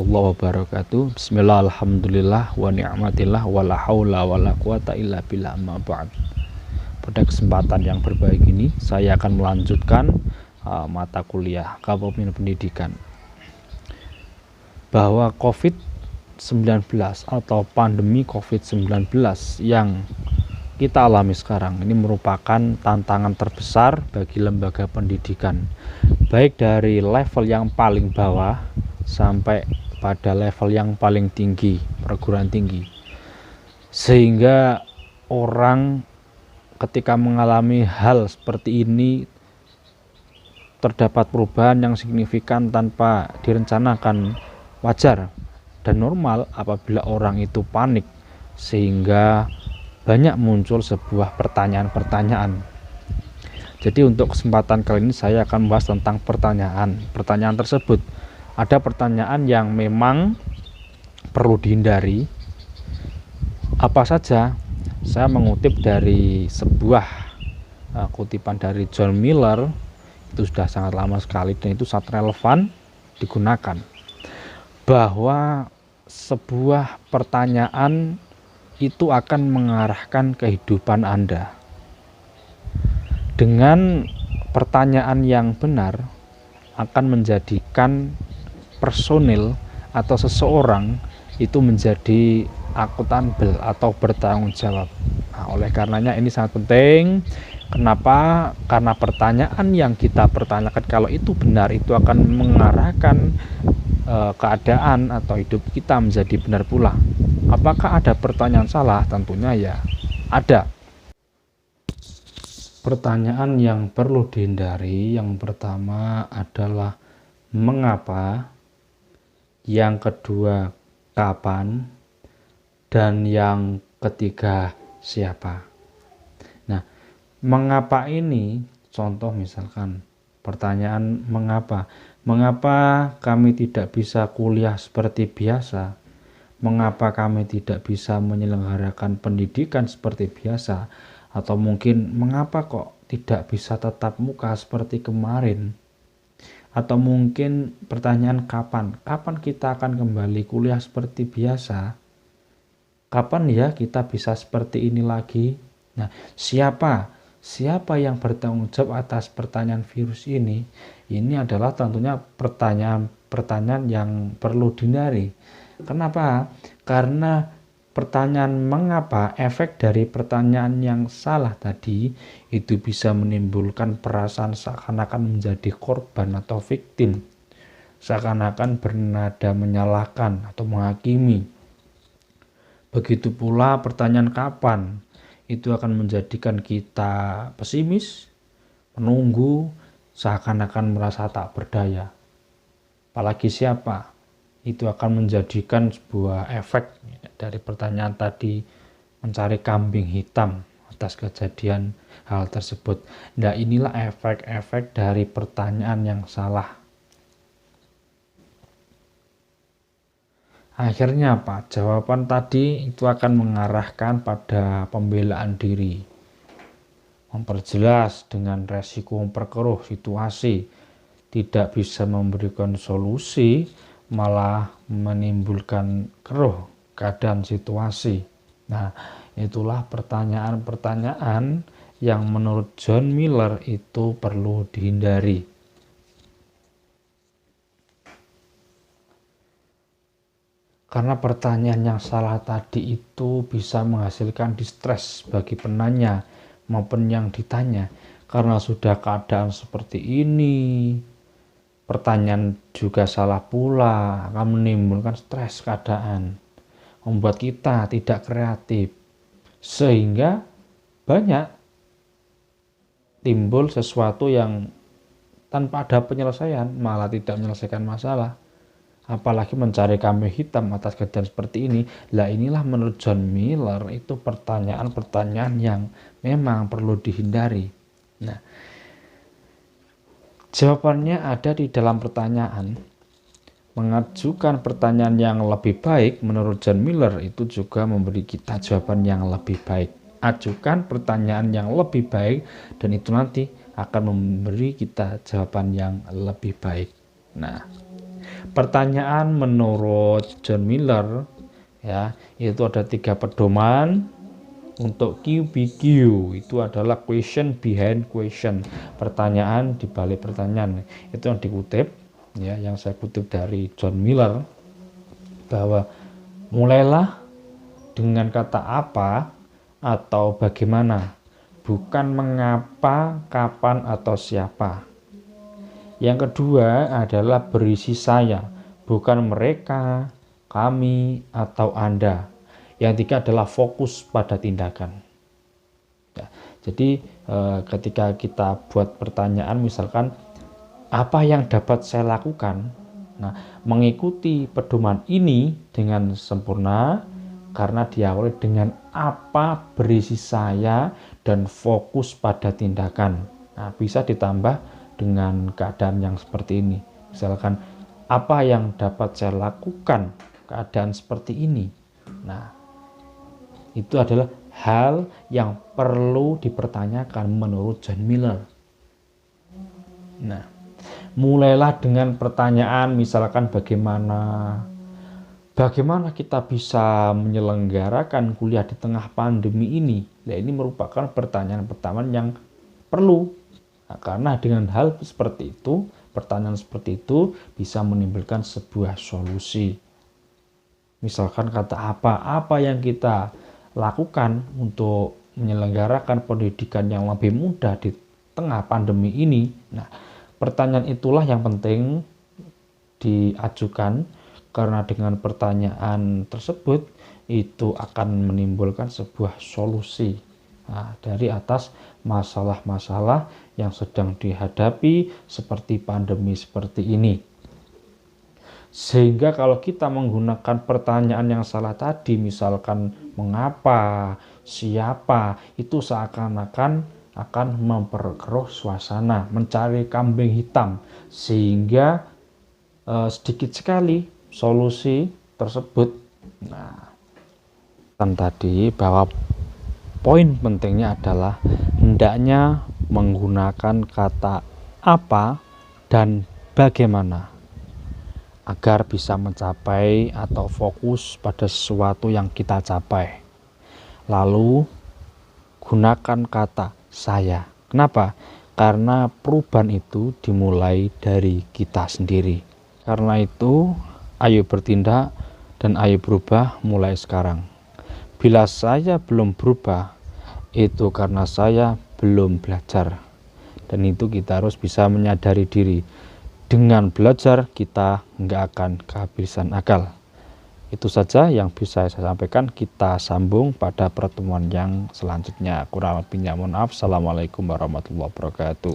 warahmatullahi wabarakatuh. Bismillah, alhamdulillah, wa ni'matillah, wa la hawla wa la quwata illa billah, amma ba'd. Pada kesempatan yang berbaik ini, saya akan melanjutkan mata kuliah Kepemimpinan Pendidikan. Bahwa COVID-19 atau pandemi COVID-19 yang kita alami sekarang ini merupakan tantangan terbesar bagi lembaga pendidikan, baik dari level yang paling bawah sampai pada level yang paling tinggi, perguruan tinggi. Sehingga orang ketika mengalami hal seperti ini terdapat perubahan yang signifikan tanpa direncanakan. Wajar dan normal apabila orang itu panik, sehingga banyak muncul sebuah pertanyaan-pertanyaan. Jadi untuk kesempatan kali ini saya akan membahas tentang pertanyaan tersebut. Ada pertanyaan yang memang perlu dihindari. Apa saja? Saya mengutip dari sebuah kutipan dari John Miller. Itu sudah sangat lama sekali dan itu sangat relevan digunakan. Bahwa sebuah pertanyaan itu akan mengarahkan kehidupan Anda. Dengan pertanyaan yang benar akan menjadikan personil atau seseorang itu menjadi akuntabel atau bertanggung jawab. Nah, oleh karenanya ini sangat penting. Kenapa? Karena pertanyaan yang kita pertanyakan kalau itu benar itu akan mengarahkan keadaan atau hidup kita menjadi benar pula. Apakah ada pertanyaan salah? Tentunya ya ada. Pertanyaan yang perlu dihindari yang pertama adalah mengapa, yang kedua kapan, dan yang ketiga siapa. Nah, mengapa ini contoh misalkan pertanyaan mengapa kami tidak bisa kuliah seperti biasa, mengapa kami tidak bisa menyelenggarakan pendidikan seperti biasa, atau mungkin mengapa kok tidak bisa tatap muka seperti kemarin. Atau mungkin pertanyaan kapan kita akan kembali kuliah seperti biasa? Kapan ya kita bisa seperti ini lagi? Nah, siapa yang bertanggung jawab atas pertanyaan virus ini? Ini adalah tentunya pertanyaan yang perlu dihindari. Kenapa? Karena pertanyaan mengapa, efek dari pertanyaan yang salah tadi itu bisa menimbulkan perasaan seakan-akan menjadi korban atau victim, seakan-akan bernada menyalahkan atau menghakimi. Begitu pula pertanyaan kapan itu akan menjadikan kita pesimis, menunggu, seakan-akan merasa tak berdaya. Apalagi siapa? Itu akan menjadikan sebuah efek dari pertanyaan tadi, mencari kambing hitam atas kejadian hal tersebut. Nah, inilah efek-efek dari pertanyaan yang salah. Akhirnya apa? Jawaban tadi itu akan mengarahkan pada pembelaan diri, memperjelas dengan resiko memperkeruh situasi, tidak bisa memberikan solusi, malah menimbulkan keruh keadaan situasi. Nah, itulah pertanyaan-pertanyaan yang menurut John Miller itu perlu dihindari. Karena pertanyaan yang salah tadi itu bisa menghasilkan distres bagi penanya maupun yang ditanya. Karena sudah keadaan seperti ini, pertanyaan juga salah pula, akan menimbulkan stres keadaan, membuat kita tidak kreatif, sehingga banyak timbul sesuatu yang tanpa ada penyelesaian, malah tidak menyelesaikan masalah, apalagi mencari kambing hitam atas kejadian seperti ini. Lah, inilah menurut John Miller itu pertanyaan-pertanyaan yang memang perlu dihindari. Nah, jawabannya ada di dalam pertanyaan. Mengajukan pertanyaan yang lebih baik menurut John Miller itu juga memberi kita jawaban yang lebih baik. Ajukan pertanyaan yang lebih baik dan itu nanti akan memberi kita jawaban yang lebih baik. Nah, Pertanyaan menurut John Miller ya, itu ada 3 pedoman untuk QBQ. Itu adalah question behind question, pertanyaan di balik pertanyaan. Itu yang dikutip ya, yang saya kutip dari John Miller, bahwa mulailah dengan kata apa atau bagaimana, bukan mengapa, kapan, atau siapa. Yang kedua adalah berisi saya, bukan mereka, kami, atau Anda. Yang ketiga adalah fokus pada tindakan. Ya, jadi ketika kita buat pertanyaan, misalkan apa yang dapat saya lakukan, nah mengikuti pedoman ini dengan sempurna karena diawali dengan apa, berisi saya, dan fokus pada tindakan. Nah, bisa ditambah dengan keadaan yang seperti ini. Misalkan, apa yang dapat saya lakukan keadaan seperti ini. Nah, itu adalah hal yang perlu dipertanyakan menurut John Miller. Nah, mulailah dengan pertanyaan misalkan bagaimana kita bisa menyelenggarakan kuliah di tengah pandemi ini. Nah, ini merupakan pertanyaan-pertanyaan yang perlu. Nah, karena dengan hal seperti itu, pertanyaan seperti itu bisa menimbulkan sebuah solusi. Misalkan kata apa yang kita lakukan untuk menyelenggarakan pendidikan yang lebih mudah di tengah pandemi ini. Nah, pertanyaan itulah yang penting diajukan, karena dengan pertanyaan tersebut itu akan menimbulkan sebuah solusi dari atas masalah-masalah yang sedang dihadapi seperti pandemi seperti ini. Sehingga kalau kita menggunakan pertanyaan yang salah tadi, misalkan mengapa, siapa, itu seakan-akan akan memperkeruh suasana, mencari kambing hitam, sehingga sedikit sekali solusi tersebut. Nah, kan tadi bahwa poin pentingnya adalah hendaknya menggunakan kata apa dan bagaimana agar bisa mencapai atau fokus pada sesuatu yang kita capai. Lalu gunakan kata saya. Kenapa? Karena perubahan itu dimulai dari kita sendiri. Karena itu, ayo bertindak dan ayo berubah mulai sekarang. Bila saya belum berubah, itu karena saya belum belajar. Dan itu kita harus bisa menyadari diri. Dengan belajar kita nggak akan kehabisan akal. Itu saja yang bisa saya sampaikan. Kita sambung pada pertemuan yang selanjutnya. Kurang lebihnya mohon maaf. Assalamualaikum warahmatullahi wabarakatuh.